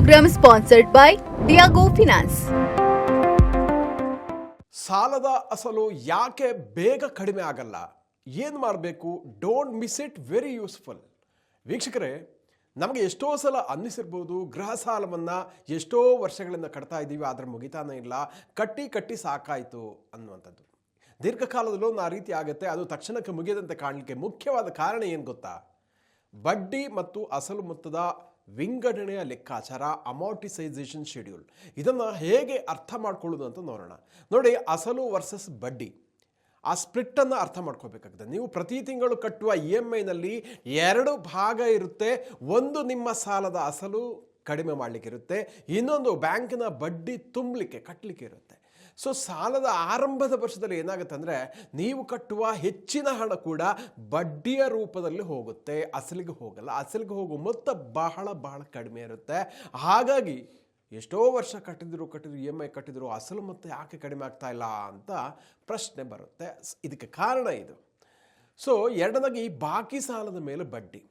program sponsored by Tiago Finance. ಸಾಲದ ಅಸಲು ಯಾಕೆ ಬೇಗ ಕಡಿಮೆ ಆಗಲ್ಲ, ಏನು ಮಾಡಬೇಕು? Don't miss it, very useful. ವೀಕ್ಷಕರೇ, ನಮಗೆ ಎಷ್ಟೋ ಸಲ ಅನ್ನಿಸಿರ್ಬೋದು, ಗೃಹ ಸಾಲವನ್ನು ಎಷ್ಟೋ ವರ್ಷಗಳಿಂದ ಕಟ್ತಾ ಇದ್ದೀವಿ, ಆದರೆ ಮುಗಿತಾನೇ ಇಲ್ಲ, ಕಟ್ಟಿ ಸಾಕಾಯಿತು ಅನ್ನುವಂಥದ್ದು. ದೀರ್ಘಕಾಲದಲ್ಲೂ ಆ ರೀತಿ ಆಗುತ್ತೆ. ಅದು ತಕ್ಷಣಕ್ಕೆ ಮುಗಿಯದಂತೆ ಕಾಣಲಿಕ್ಕೆ ಮುಖ್ಯವಾದ ಕಾರಣ ಏನು ಗೊತ್ತಾ? ಬಡ್ಡಿ ಮತ್ತು ಅಸಲು ಮೊತ್ತದ ವಿಂಗಡಣೆಯ ಲೆಕ್ಕಾಚಾರ, ಅಮಾರ್ಟಿಸೈಸೇಷನ್ ಶೆಡ್ಯೂಲ್. ಇದನ್ನು ಹೇಗೆ ಅರ್ಥ ಮಾಡ್ಕೊಳ್ಳೋದು ಅಂತ ನೋಡೋಣ. ನೋಡಿ, ಅಸಲು ವರ್ಸಸ್ ಬಡ್ಡಿ, ಆ ಸ್ಪ್ಲಿಟ್ಟನ್ನು ಅರ್ಥ ಮಾಡ್ಕೋಬೇಕಾಗ್ತದೆ. ನೀವು ಪ್ರತಿ ತಿಂಗಳು ಕಟ್ಟುವ EMIನಲ್ಲಿ ಎರಡು ಭಾಗ ಇರುತ್ತೆ. ಒಂದು ನಿಮ್ಮ ಸಾಲದ ಅಸಲು ಕಡಿಮೆ ಮಾಡಲಿಕ್ಕೆ ಇರುತ್ತೆ, ಇನ್ನೊಂದು ಬ್ಯಾಂಕಿನ ಬಡ್ಡಿ ಕಟ್ಟಲಿಕ್ಕೆ ಇರುತ್ತೆ. ಸೊ ಸಾಲದ ಆರಂಭದ ವರ್ಷದಲ್ಲಿ ಏನಾಗುತ್ತೆ ಅಂದರೆ, ನೀವು ಕಟ್ಟುವ ಹೆಚ್ಚಿನ ಹಣ ಕೂಡ ಬಡ್ಡಿಯ ರೂಪದಲ್ಲಿ ಹೋಗುತ್ತೆ, ಅಸಲಿಗೆ ಹೋಗಲ್ಲ. ಅಸಲಿಗೆ ಹೋಗುವ ಮೊತ್ತ ಬಹಳ ಕಡಿಮೆ ಇರುತ್ತೆ. ಹಾಗಾಗಿ ಎಷ್ಟೋ ವರ್ಷ ಕಟ್ಟಿದ್ರು EMI ಕಟ್ಟಿದ್ರು ಅಸಲು ಮೊತ್ತ ಯಾಕೆ ಕಡಿಮೆ ಆಗ್ತಾ ಇಲ್ಲ ಅಂತ ಪ್ರಶ್ನೆ ಬರುತ್ತೆ. ಇದಕ್ಕೆ ಕಾರಣ ಇದು. ಸೊ ಎರಡನೇದಾಗಿ ಬಾಕಿ ಸಾಲದ ಮೇಲೆ ಬಡ್ಡಿ.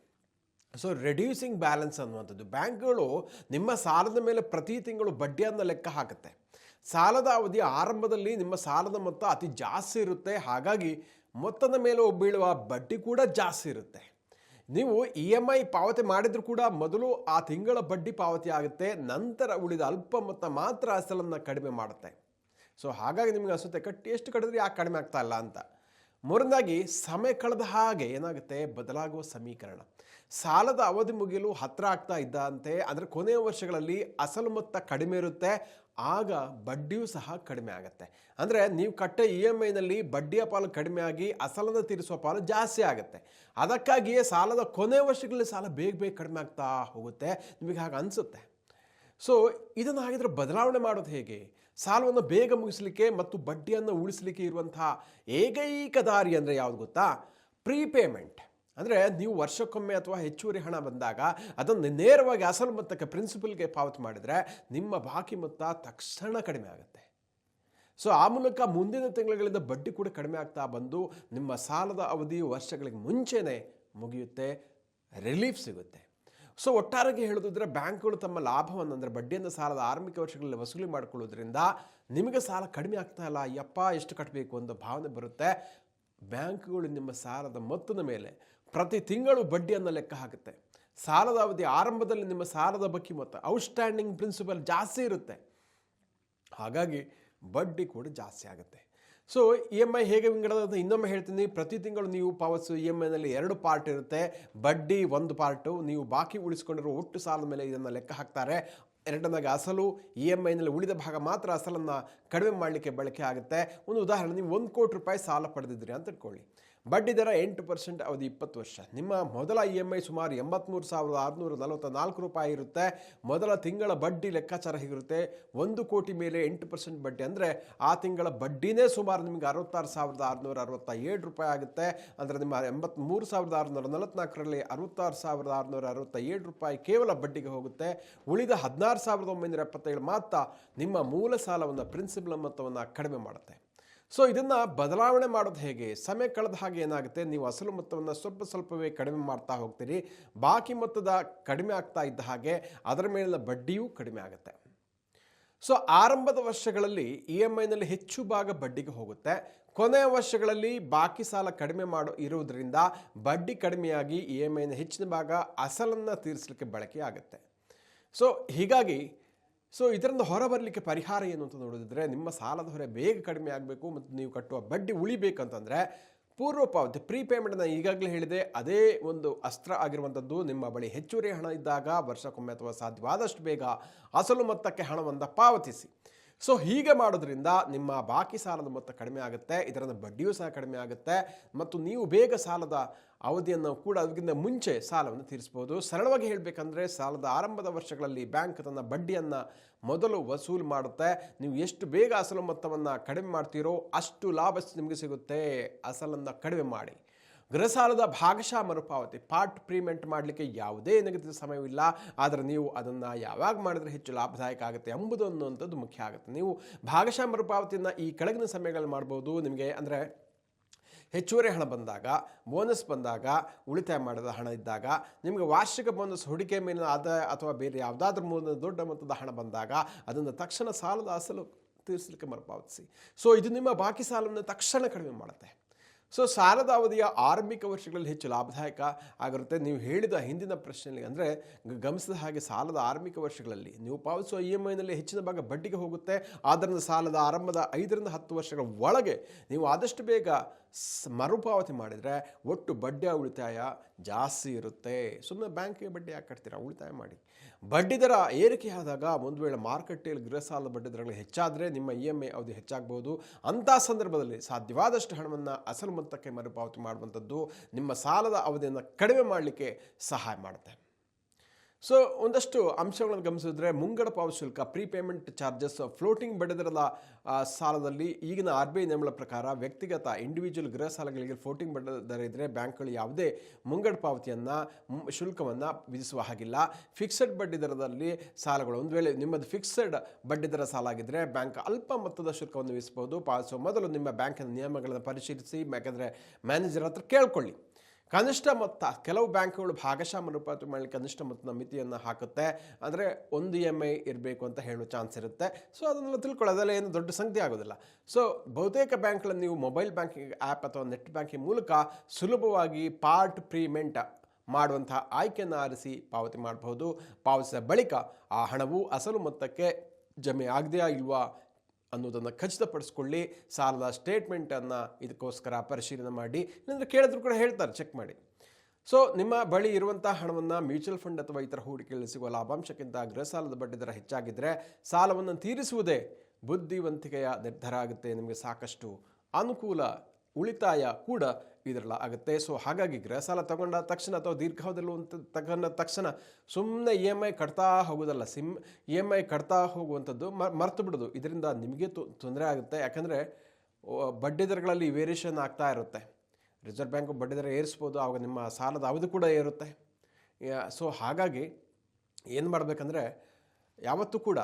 ಸೊ ರೆಡ್ಯೂಸಿಂಗ್ ಬ್ಯಾಲೆನ್ಸ್ ಅನ್ನುವಂಥದ್ದು. ಬ್ಯಾಂಕ್ಗಳು ನಿಮ್ಮ ಸಾಲದ ಮೇಲೆ ಪ್ರತಿ ತಿಂಗಳು ಬಡ್ಡಿಯನ್ನು ಲೆಕ್ಕ ಹಾಕುತ್ತೆ. ಸಾಲದ ಅವಧಿ ಆರಂಭದಲ್ಲಿ ನಿಮ್ಮ ಸಾಲದ ಮೊತ್ತ ಅತಿ ಜಾಸ್ತಿ ಇರುತ್ತೆ, ಹಾಗಾಗಿ ಮೊತ್ತದ ಮೇಲೆ ಬೀಳುವ ಬಡ್ಡಿ ಕೂಡ ಜಾಸ್ತಿ ಇರುತ್ತೆ. ನೀವು EMI ಪಾವತಿ ಮಾಡಿದರೂ ಕೂಡ ಮೊದಲು ಆ ತಿಂಗಳ ಬಡ್ಡಿ ಪಾವತಿ ಆಗುತ್ತೆ, ನಂತರ ಉಳಿದ ಅಲ್ಪ ಮೊತ್ತ ಮಾತ್ರ ಅಸಲನ್ನು ಕಡಿಮೆ ಮಾಡುತ್ತೆ. ಸೊ ಹಾಗಾಗಿ ನಿಮಗೆ ಅನಿಸುತ್ತೆ ಎಷ್ಟು ಕಟ್ಟಿದ್ರೆ ಯಾಕೆ ಕಡಿಮೆ ಆಗ್ತಾ ಇಲ್ಲ ಅಂತ. ಮೂರನೇದಾಗಿ ಸಮಯ ಕಳೆದ ಹಾಗೆ ಏನಾಗುತ್ತೆ, ಬದಲಾಗುವ ಸಮೀಕರಣ. ಸಾಲದ ಅವಧಿ ಮುಗಿಯಲು ಹತ್ತಿರ ಆಗ್ತಾ ಇದ್ದಂತೆ, ಅಂದರೆ ಕೊನೆಯ ವರ್ಷಗಳಲ್ಲಿ ಅಸಲು ಮೊತ್ತ ಕಡಿಮೆ ಇರುತ್ತೆ, ಆಗ ಬಡ್ಡಿಯೂ ಸಹ ಕಡಿಮೆ ಆಗುತ್ತೆ. ಅಂದರೆ ನೀವು ಕಟ್ಟ EMIನಲ್ಲಿ ಬಡ್ಡಿಯ ಪಾಲು ಕಡಿಮೆ ಆಗಿ ಅಸಲನ್ನು ತೀರಿಸುವ ಪಾಲು ಜಾಸ್ತಿ ಆಗುತ್ತೆ. ಅದಕ್ಕಾಗಿಯೇ ಸಾಲದ ಕೊನೆಯ ವರ್ಷಗಳಲ್ಲಿ ಸಾಲ ಬೇಗ ಕಡಿಮೆ ಆಗ್ತಾ ಹೋಗುತ್ತೆ, ನಿಮಗೆ ಹಾಗೆ ಅನಿಸುತ್ತೆ. ಸೊ ಇದನ್ನು ಹಾಗಿದ್ರೆ ಬದಲಾವಣೆ ಮಾಡೋದು ಹೇಗೆ? ಸಾಲವನ್ನು ಬೇಗ ಮುಗಿಸಲಿಕ್ಕೆ ಮತ್ತು ಬಡ್ಡಿಯನ್ನು ಉಳಿಸಲಿಕ್ಕೆ ಇರುವಂತಹ ಏಕೈಕ ದಾರಿ ಅಂದರೆ ಯಾವುದು ಗೊತ್ತಾ? ಪ್ರೀಪೇಮೆಂಟ್. ಅಂದರೆ ನೀವು ವರ್ಷಕ್ಕೊಮ್ಮೆ ಅಥವಾ ಹೆಚ್ಚುವರಿ ಹಣ ಬಂದಾಗ ಅದನ್ನು ನೇರವಾಗಿ ಅಸಲು ಮೊತ್ತಕ್ಕೆ, ಪ್ರಿನ್ಸಿಪಲ್ಗೆ ಪಾವತಿ ಮಾಡಿದರೆ ನಿಮ್ಮ ಬಾಕಿ ಮೊತ್ತ ತಕ್ಷಣ ಕಡಿಮೆ ಆಗುತ್ತೆ. ಸೊ ಆ ಮೂಲಕ ಮುಂದಿನ ತಿಂಗಳುಗಳಿಂದ ಬಡ್ಡಿ ಕೂಡ ಕಡಿಮೆ ಆಗ್ತಾ ಬಂದು ನಿಮ್ಮ ಸಾಲದ ಅವಧಿ ವರ್ಷಗಳಿಗೆ ಮುಂಚೆನೇ ಮುಗಿಯುತ್ತೆ, ರಿಲೀಫ್ ಸಿಗುತ್ತೆ. ಸೊ ಒಟ್ಟಾರೆಗೆ ಹೇಳೋದಿದ್ರೆ, ಬ್ಯಾಂಕ್ಗಳು ತಮ್ಮ ಲಾಭವನ್ನು, ಅಂದರೆ ಬಡ್ಡಿಯನ್ನು ಸಾಲದ ಆರಂಭಿಕ ವರ್ಷಗಳಲ್ಲಿ ವಸೂಲಿ ಮಾಡಿಕೊಳ್ಳೋದ್ರಿಂದ ನಿಮಗೆ ಸಾಲ ಕಡಿಮೆ ಆಗ್ತಾ ಇಲ್ಲ, ಎಷ್ಟು ಕಟ್ಟಬೇಕು ಅಂತ ಭಾವನೆ ಬರುತ್ತೆ. ಬ್ಯಾಂಕ್ಗಳು ನಿಮ್ಮ ಸಾಲದ ಮೊತ್ತದ ಮೇಲೆ ಪ್ರತಿ ತಿಂಗಳು ಬಡ್ಡಿಯನ್ನು ಲೆಕ್ಕ ಹಾಕುತ್ತೆ. ಸಾಲದ ಅವಧಿ ಆರಂಭದಲ್ಲಿ ನಿಮ್ಮ ಸಾಲದ ಬಾಕಿ ಮೊತ್ತ, ಔಟ್ಸ್ಟ್ಯಾಂಡಿಂಗ್ ಪ್ರಿನ್ಸಿಪಲ್ ಜಾಸ್ತಿ ಇರುತ್ತೆ, ಹಾಗಾಗಿ ಬಡ್ಡಿ ಕೂಡ ಜಾಸ್ತಿ ಆಗುತ್ತೆ. ಸೊ EMI ಹೇಗೆ ವಿಂಗಡೋದು ಇನ್ನೊಮ್ಮೆ ಹೇಳ್ತೀನಿ. ಪ್ರತಿ ತಿಂಗಳು ನೀವು ಪಾವತಿಸೋ EMIನಲ್ಲಿ ಎರಡು ಪಾರ್ಟ್ ಇರುತ್ತೆ. ಬಡ್ಡಿ ಒಂದು ಪಾರ್ಟು, ನೀವು ಬಾಕಿ ಉಳಿಸ್ಕೊಂಡಿರೋ ಒಟ್ಟು ಸಾಲದ ಮೇಲೆ ಇದನ್ನು ಲೆಕ್ಕ ಹಾಕ್ತಾರೆ. ಎರಡನಾಗಿ ಅಸಲು, EMIನಲ್ಲಿ ಉಳಿದ ಭಾಗ ಮಾತ್ರ ಅಸಲನ್ನು ಕಡಿಮೆ ಮಾಡಲಿಕ್ಕೆ ಬಳಕೆ ಆಗುತ್ತೆ. ಒಂದು ಉದಾಹರಣೆ, ನೀವು 1 ಕೋಟಿ ರೂಪಾಯಿ ಸಾಲ ಪಡೆದಿದ್ದೀರಿ ಅಂತ ಇಟ್ಕೊಳ್ಳಿ. ಬಡ್ಡಿ ದರ 8%, ಅವಧಿ 20 ವರ್ಷ. ನಿಮ್ಮ ಮೊದಲ EMI ಸುಮಾರು 83,644 ರೂಪಾಯಿ ಇರುತ್ತೆ. ಮೊದಲ ತಿಂಗಳ ಬಡ್ಡಿ ಲೆಕ್ಕಾಚಾರ ಹೀಗಿರುತ್ತೆ. 1 ಕೋಟಿ ಮೇಲೆ 8% ಬಡ್ಡಿ ಅಂದರೆ ಆ ತಿಂಗಳ ಬಡ್ಡಿನೇ ಸುಮಾರು ನಿಮಗೆ 66,667 ರೂಪಾಯಿ ಆಗುತ್ತೆ. ಅಂದರೆ ನಿಮ್ಮ 83,644ರಲ್ಲಿ 66,667 ರೂಪಾಯಿ ಕೇವಲ ಬಡ್ಡಿಗೆ ಹೋಗುತ್ತೆ. ಉಳಿದ 16,977 ಮಾತ್ರ ನಿಮ್ಮ ಮೂಲ ಸಾಲವನ್ನು, ಪ್ರಿನ್ಸಿಪಲ್ ಮೊತ್ತವನ್ನು ಕಡಿಮೆ ಮಾಡುತ್ತೆ. ಸೊ ಇದನ್ನು ಬದಲಾವಣೆ ಮಾಡೋದು ಹೇಗೆ? ಸಮಯ ಕಳೆದ ಹಾಗೆ ಏನಾಗುತ್ತೆ, ನೀವು ಅಸಲು ಮೊತ್ತವನ್ನು ಸ್ವಲ್ಪವೇ ಕಡಿಮೆ ಮಾಡ್ತಾ ಹೋಗ್ತೀರಿ. ಬಾಕಿ ಮೊತ್ತದ ಕಡಿಮೆ ಆಗ್ತಾ ಇದ್ದ ಹಾಗೆ ಅದರ ಮೇಲಿನ ಬಡ್ಡಿಯೂ ಕಡಿಮೆ ಆಗುತ್ತೆ. ಸೊ ಆರಂಭದ ವರ್ಷಗಳಲ್ಲಿ EMIನಲ್ಲಿ ಹೆಚ್ಚು ಭಾಗ ಬಡ್ಡಿಗೆ ಹೋಗುತ್ತೆ. ಕೊನೆಯ ವರ್ಷಗಳಲ್ಲಿ ಬಾಕಿ ಸಾಲ ಕಡಿಮೆ ಇರುವುದರಿಂದ ಬಡ್ಡಿ ಕಡಿಮೆಯಾಗಿ EMIನ ಹೆಚ್ಚಿನ ಭಾಗ ಅಸಲನ್ನು ತೀರಿಸಲಿಕ್ಕೆ ಬಳಕೆ ಆಗುತ್ತೆ. ಸೊ ಹೀಗಾಗಿ ಇದರಿಂದ ಹೊರಬರಲಿಕ್ಕೆ ಪರಿಹಾರ ಏನು ಅಂತ ನೋಡಿದ್ರೆ, ನಿಮ್ಮ ಸಾಲದ ಹೊರೆ ಬೇಗ ಕಡಿಮೆ ಆಗಬೇಕು ಮತ್ತು ನೀವು ಕಟ್ಟುವ ಬಡ್ಡಿ ಉಳಿಬೇಕಂತಂದರೆ ಪೂರ್ವ ಪಾವತಿ, ಪ್ರೀಪೇಮೆಂಟನ್ನು ಈಗಾಗಲೇ ಹೇಳಿದೆ, ಅದೇ ಒಂದು ಅಸ್ತ್ರ ಆಗಿರುವಂಥದ್ದು. ನಿಮ್ಮ ಬಳಿ ಹೆಚ್ಚುವರಿ ಹಣ ಇದ್ದಾಗ ವರ್ಷಕ್ಕೊಮ್ಮೆ ಅಥವಾ ಸಾಧ್ಯವಾದಷ್ಟು ಬೇಗ ಅಸಲು ಮೊತ್ತಕ್ಕೆ ಹಣವನ್ನು ಪಾವತಿಸಿ. ಸೊ ಹೀಗೆ ಮಾಡೋದ್ರಿಂದ ನಿಮ್ಮ ಬಾಕಿ ಸಾಲದ ಮೊತ್ತ ಕಡಿಮೆ ಆಗುತ್ತೆ, ಇದರಿಂದ ಬಡ್ಡಿಯೂ ಸಹ ಕಡಿಮೆ ಆಗುತ್ತೆ ಮತ್ತು ನೀವು ಬೇಗ ಸಾಲದ ಅವಧಿಯನ್ನು ಕೂಡ ಅದಕ್ಕಿಂತ ಮುಂಚೆ ಸಾಲವನ್ನು ತೀರಿಸ್ಬೋದು. ಸರಳವಾಗಿ ಹೇಳಬೇಕಂದ್ರೆ, ಸಾಲದ ಆರಂಭದ ವರ್ಷಗಳಲ್ಲಿ ಬ್ಯಾಂಕ್ ತನ್ನ ಬಡ್ಡಿಯನ್ನು ಮೊದಲು ವಸೂಲು ಮಾಡುತ್ತೆ. ನೀವು ಎಷ್ಟು ಬೇಗ ಅಸಲು ಮೊತ್ತವನ್ನು ಕಡಿಮೆ ಮಾಡ್ತೀರೋ ಅಷ್ಟು ಲಾಭ ನಿಮಗೆ ಸಿಗುತ್ತೆ. ಅಸಲನ್ನು ಕಡಿಮೆ ಮಾಡಿ. ಗೃಹ ಸಾಲದ ಭಾಗಶಃ ಮರುಪಾವತಿ, ಪಾರ್ಟ್ ಪೇಮೆಂಟ್ ಮಾಡಲಿಕ್ಕೆ ಯಾವುದೇ ನಿಗದಿತ ಸಮಯವಿಲ್ಲ, ಆದರೆ ನೀವು ಅದನ್ನು ಯಾವಾಗ ಮಾಡಿದ್ರೆ ಹೆಚ್ಚು ಲಾಭದಾಯಕ ಆಗುತ್ತೆ ಎಂಬುದು ಅನ್ನುವಂಥದ್ದು ಮುಖ್ಯ ಆಗುತ್ತೆ. ನೀವು ಭಾಗಶಃ ಮರುಪಾವತಿಯನ್ನು ಈ ಕೆಳಗಿನ ಸಮಯಗಳಲ್ಲಿ ಮಾಡ್ಬೋದು. ನಿಮಗೆ ಅಂದರೆ ಹೆಚ್ಚುವರಿ ಹಣ ಬಂದಾಗ, ಬೋನಸ್ ಬಂದಾಗ, ಉಳಿತಾಯ ಮಾಡಿದ ಹಣ ಇದ್ದಾಗ, ನಿಮಗೆ ವಾರ್ಷಿಕ ಬೋನಸ್, ಹೂಡಿಕೆ ಮೇಲಿನ ಆದಾಯ ಅಥವಾ ಬೇರೆ ಯಾವುದಾದ್ರೂ ಮೂಲದ ದೊಡ್ಡ ಮೊತ್ತದ ಹಣ ಬಂದಾಗ ಅದನ್ನು ತಕ್ಷಣ ಸಾಲದ ಅಸಲು ತೀರಿಸಲಿಕ್ಕೆ ಮರುಪಾವತಿಸಿ. ಸೊ ಇದು ನಿಮ್ಮ ಬಾಕಿ ಸಾಲವನ್ನು ತಕ್ಷಣ ಕಡಿಮೆ ಮಾಡುತ್ತೆ. ಸೊ ಸಾಲದ ಅವಧಿಯ ಆರಂಭಿಕ ವರ್ಷಗಳಲ್ಲಿ ಹೆಚ್ಚು ಲಾಭದಾಯಕ ಆಗಿರುತ್ತೆ. ನೀವು ಹೇಳಿದ ಹಿಂದಿನ ಪ್ರಶ್ನೆಯಲ್ಲಿ ಅಂದರೆ ಗಮನಿಸಿದ ಹಾಗೆ ಸಾಲದ ಆರಂಭಿಕ ವರ್ಷಗಳಲ್ಲಿ ನೀವು ಪಾವತಿಸುವ EMIನಲ್ಲಿ ಹೆಚ್ಚಿನ ಭಾಗ ಬಡ್ಡಿಗೆ ಹೋಗುತ್ತೆ. ಆದ್ದರಿಂದ ಸಾಲದ ಆರಂಭದ 5 ರಿಂದ 10 ವರ್ಷಗಳ ಒಳಗೆ ನೀವು ಆದಷ್ಟು ಬೇಗ ಮರುಪಾವತಿ ಮಾಡಿದರೆ ಒಟ್ಟು ಬಡ್ಡಿಯ ಉಳಿತಾಯ ಜಾಸ್ತಿ ಇರುತ್ತೆ. ಸುಮ್ಮನೆ ಬ್ಯಾಂಕಿಗೆ ಬಡ್ಡಿ ಯಾಕೆ ಕಟ್ತೀರಾ? ಉಳಿತಾಯ ಮಾಡಿ. ಬಡ್ಡಿದರ ಏರಿಕೆಯಾದಾಗ ಒಂದು ವೇಳೆ ಮಾರುಕಟ್ಟೆಯಲ್ಲಿ ಗೃಹ ಸಾಲದ ಬಡ್ಡಿದರಗಳು ಹೆಚ್ಚಾದರೆ ನಿಮ್ಮ EMI ಅವಧಿ ಹೆಚ್ಚಾಗಬಹುದು. ಅಂಥ ಸಂದರ್ಭದಲ್ಲಿ ಸಾಧ್ಯವಾದಷ್ಟು ಹಣವನ್ನು ಅಸಲು ಮೊತ್ತಕ್ಕೆ ಮರುಪಾವತಿ ಮಾಡುವಂಥದ್ದು ನಿಮ್ಮ ಸಾಲದ ಅವಧಿಯನ್ನು ಕಡಿಮೆ ಮಾಡಲಿಕ್ಕೆ ಸಹಾಯ ಮಾಡುತ್ತೆ. ಸೊ ಒಂದಷ್ಟು ಅಂಶಗಳನ್ನು ಗಮನಿಸಿದ್ರೆ, ಮುಂಗಡ ಪಾವತಿ ಶುಲ್ಕ, ಪ್ರೀಪೇಮೆಂಟ್ ಚಾರ್ಜಸ್, ಫ್ಲೋಟಿಂಗ್ ಬಡ್ಡಿದರದ ಸಾಲದಲ್ಲಿ ಈಗಿನ RBI ನಿಯಮಗಳ ಪ್ರಕಾರ ವ್ಯಕ್ತಿಗತ ಇಂಡಿವಿಜುವಲ್ ಗೃಹ ಸಾಲಗಳಿಗೆ ಫ್ಲೋಟಿಂಗ್ ಬಡ್ಡಿದರ ಇದ್ದರೆ ಬ್ಯಾಂಕ್ಗಳು ಯಾವುದೇ ಮುಂಗಡ ಪಾವತಿಯನ್ನು ಶುಲ್ಕವನ್ನು ವಿಧಿಸುವ ಹಾಗಿಲ್ಲ. ಫಿಕ್ಸೆಡ್ ಬಡ್ಡಿದರದಲ್ಲಿ ಸಾಲಗಳು, ಒಂದು ವೇಳೆ ನಿಮ್ಮದು ಫಿಕ್ಸೆಡ್ ಬಡ್ಡಿದರ ಸಾಲ ಆಗಿದ್ದರೆ ಬ್ಯಾಂಕ್ ಅಲ್ಪ ಮೊತ್ತದ ಶುಲ್ಕವನ್ನು ವಿಧಿಸಬಹುದು. ಪಾವತಿಸುವ ಮೊದಲು ನಿಮ್ಮ ಬ್ಯಾಂಕಿನ ನಿಯಮಗಳನ್ನು ಪರಿಶೀಲಿಸಿ, ಯಾಕಂದರೆ ಮ್ಯಾನೇಜರ್ ಹತ್ರ ಕೇಳ್ಕೊಳ್ಳಿ. ಕನಿಷ್ಠ ಮೊತ್ತ, ಕೆಲವು ಬ್ಯಾಂಕ್ಗಳು ಭಾಗಶಃ ಮರುಪಾವತಿ ಮಾಡಲಿಕ್ಕೆ ಕನಿಷ್ಠ ಮೊತ್ತದ ಮಿತಿಯನ್ನು ಹಾಕುತ್ತೆ. ಅಂದರೆ ಒಂದು EMI ಇರಬೇಕು ಅಂತ ಹೇಳೋ ಚಾನ್ಸ್ ಇರುತ್ತೆ. ಸೊ ಅದನ್ನೆಲ್ಲ ತಿಳ್ಕೊಳ್ಳೋದಲ್ಲ, ಏನು ದೊಡ್ಡ ಸಂಗತಿ ಆಗೋದಿಲ್ಲ. ಸೊ ಬಹುತೇಕ ಬ್ಯಾಂಕ್ಗಳನ್ನು ನೀವು ಮೊಬೈಲ್ ಬ್ಯಾಂಕಿಂಗ್ ಆ್ಯಪ್ ಅಥವಾ ನೆಟ್ ಬ್ಯಾಂಕಿಂಗ್ ಮೂಲಕ ಸುಲಭವಾಗಿ ಪಾರ್ಟ್ ಪ್ರೀಮೆಂಟ್ ಮಾಡುವಂತಹ ಆಯ್ಕೆಯನ್ನು ಆರಿಸಿ ಪಾವತಿ ಮಾಡಬಹುದು. ಪಾವತಿಸಿದ ಬಳಿಕ ಆ ಹಣವು ಅಸಲು ಮೊತ್ತಕ್ಕೆ ಜಮೆ ಆಗದೆಯಾ ಇಲ್ವಾ ಅನ್ನೋದನ್ನು ಖಚಿತಪಡಿಸ್ಕೊಳ್ಳಿ. ಸಾಲದ ಸ್ಟೇಟ್ಮೆಂಟನ್ನು ಇದಕ್ಕೋಸ್ಕರ ಪರಿಶೀಲನೆ ಮಾಡಿ. ಇಲ್ಲಾಂದರೆ ಕೇಳಿದ್ರು ಕೂಡ ಹೇಳ್ತಾರೆ, ಚೆಕ್ ಮಾಡಿ. ಸೊ ನಿಮ್ಮ ಬಳಿ ಇರುವಂಥ ಹಣವನ್ನು ಮ್ಯೂಚುವಲ್ ಫಂಡ್ ಅಥವಾ ಇತರ ಹೂಡಿಕೆಗಳಲ್ಲಿ ಸಿಗುವ ಲಾಭಾಂಶಕ್ಕಿಂತ ಗೃಹ ಸಾಲದ ಬಡ್ಡಿದರ ಹೆಚ್ಚಾಗಿದ್ದರೆ ಸಾಲವನ್ನು ತೀರಿಸುವುದೇ ಬುದ್ಧಿವಂತಿಕೆಯ ನಿರ್ಧಾರ ಆಗುತ್ತೆ. ನಿಮಗೆ ಸಾಕಷ್ಟು ಅನುಕೂಲ, ಉಳಿತಾಯ ಕೂಡ ಇದರಲ್ಲಿ ಆಗುತ್ತೆ. ಸೊ ಹಾಗಾಗಿ ಗೃಹ ಸಾಲ ತಗೊಂಡ ತಕ್ಷಣ ಅಥವಾ ದೀರ್ಘಾವಧಿಯಲ್ಲಿ ತಗೊಂಡ ತಕ್ಷಣ ಸುಮ್ಮನೆ EMI ಕಟ್ತಾ ಹೋಗೋದಲ್ಲ, EMI ಕಟ್ತಾ ಹೋಗುವಂಥದ್ದು ಮರೆತು ಬಿಡೋದು. ಇದರಿಂದ ನಿಮಗೆ ತೊಂದರೆ ಆಗುತ್ತೆ. ಯಾಕಂದರೆ ಬಡ್ಡಿದರಗಳಲ್ಲಿ ವೇರಿಯೇಷನ್ ಆಗ್ತಾ ಇರುತ್ತೆ. ರಿಸರ್ವ್ ಬ್ಯಾಂಕು ಬಡ್ಡಿದರ ಏರಿಸ್ಬೋದು, ಆವಾಗ ನಿಮ್ಮ ಸಾಲದ ಅವಧಿ ಕೂಡ ಏರುತ್ತೆ. ಸೊ ಹಾಗಾಗಿ ಏನು ಮಾಡಬೇಕಂದ್ರೆ, ಯಾವತ್ತೂ ಕೂಡ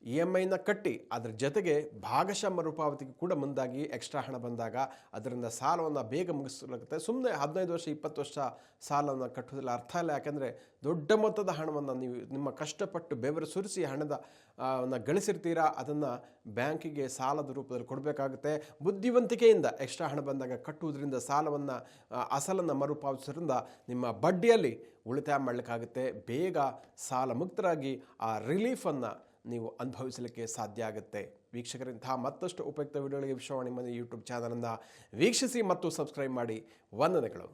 EMIನ ಕಟ್ಟಿ ಅದರ ಜೊತೆಗೆ ಭಾಗಶಃ ಮರುಪಾವತಿಗೆ ಕೂಡ ಮುಂದಾಗಿ ಎಕ್ಸ್ಟ್ರಾ ಹಣ ಬಂದಾಗ ಅದರಿಂದ ಸಾಲವನ್ನು ಬೇಗ ಮುಗಿಸಲಾಗುತ್ತೆ. ಸುಮ್ಮನೆ 15 ವರ್ಷ 20 ವರ್ಷ ಸಾಲವನ್ನು ಕಟ್ಟೋದಿಲ್ಲ, ಅರ್ಥ ಇಲ್ಲ. ಯಾಕೆಂದರೆ ದೊಡ್ಡ ಮೊತ್ತದ ಹಣವನ್ನು ನೀವು ನಿಮ್ಮ ಕಷ್ಟಪಟ್ಟು ಬೆವರು ಸುರಿಸಿ ಹಣದ ಗಳಿಸಿರ್ತೀರಾ, ಅದನ್ನು ಬ್ಯಾಂಕಿಗೆ ಸಾಲದ ರೂಪದಲ್ಲಿ ಕೊಡಬೇಕಾಗುತ್ತೆ. ಬುದ್ಧಿವಂತಿಕೆಯಿಂದ ಎಕ್ಸ್ಟ್ರಾ ಹಣ ಬಂದಾಗ ಕಟ್ಟುವುದರಿಂದ ಸಾಲವನ್ನು ಅಸಲನ್ನು ಮರುಪಾವತಿಸೋದ್ರಿಂದ ನಿಮ್ಮ ಬಡ್ಡಿಯಲ್ಲಿ ಉಳಿತಾಯ ಮಾಡಲಿಕ್ಕಾಗುತ್ತೆ. ಬೇಗ ಸಾಲ ಮುಕ್ತರಾಗಿ ಆ ರಿಲೀಫನ್ನು ನೀವು ಅನುಭವಿಸಲಿಕ್ಕೆ ಸಾಧ್ಯ ಆಗುತ್ತೆ. ವೀಕ್ಷಕರಿಂತಹ ಮತ್ತಷ್ಟು ಉಪಯುಕ್ತ ವಿಡಿಯೋಗಳಿಗೆ ವಿಶ್ವವಾಣಿ ಮನೆ ಯೂಟ್ಯೂಬ್ ಚಾನಲನ್ನು ವೀಕ್ಷಿಸಿ ಮತ್ತು ಸಬ್ಸ್ಕ್ರೈಬ್ ಮಾಡಿ. ವಂದನೆಗಳು.